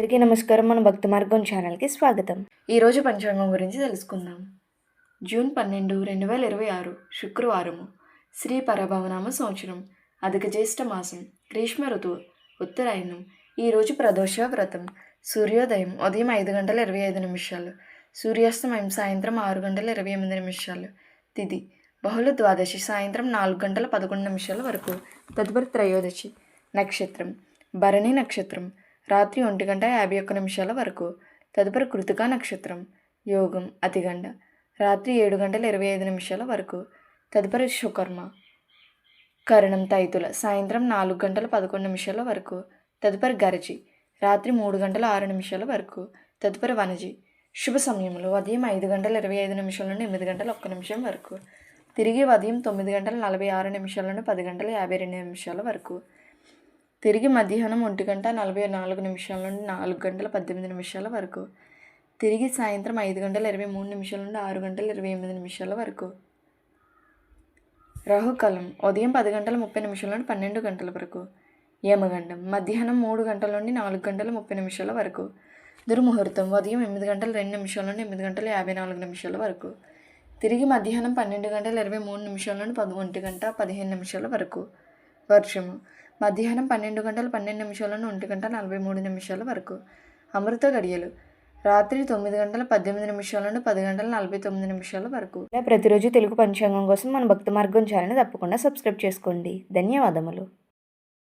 అందరికీ నమస్కారం. మన భక్తి మార్గం ఛానల్కి స్వాగతం. ఈరోజు పంచాంగం గురించి తెలుసుకుందాం. జూన్ 12, 2026 శుక్రవారము. శ్రీ పరభవనామ సంవత్సరం, అధిక జ్యేష్ఠ మాసం, గ్రీష్మ ఋతువు, ఉత్తరాయణం. ఈరోజు ప్రదోష వ్రతం. సూర్యోదయం ఉదయం 5:25, సూర్యాస్తమయం సాయంత్రం 6:28. తిథి బహుళ ద్వాదశి సాయంత్రం 4:11 వరకు. తదుపరి త్రయోదశి. నక్షత్రం భరణి నక్షత్రం రాత్రి 1:51 వరకు. తదుపరి కృతికా నక్షత్రం. యోగం అతిగండ రాత్రి 7:25 వరకు. తదుపరి శుకర్మ. కరణం తైతుల సాయంత్రం 4:11 వరకు. తదుపరి గరజి రాత్రి 3:06 వరకు. తదుపరి వనజి. శుభ సమయంలో ఉదయం 5:25 నుండి 8:01 వరకు. తిరిగి ఉదయం 9:46 నుండి 10:52 వరకు. తిరిగి మధ్యాహ్నం 1:44 నుండి 4:18 వరకు. తిరిగి సాయంత్రం 5:23 నుండి 6:28 వరకు. రాహుకాలం ఉదయం 10:30 నుండి 12 గంటల వరకు. యమగండం మధ్యాహ్నం 3 గంటల నుండి 4:30 వరకు. దుర్ముహూర్తం ఉదయం 8:02 నుండి 8:54 వరకు. తిరిగి మధ్యాహ్నం 12:23 నుండి 1:15 వరకు. వర్షము మధ్యాహ్నం 12:12 నుండి 1:43 వరకు. అమృత గడియలు రాత్రి 9:18 నుండి 10:49 వరకు. ఇలా ప్రతిరోజు తెలుగు పంచాంగం కోసం మన భక్తి మార్గం ఛానల్ని తప్పకుండా సబ్స్క్రైబ్ చేసుకోండి. ధన్యవాదములు.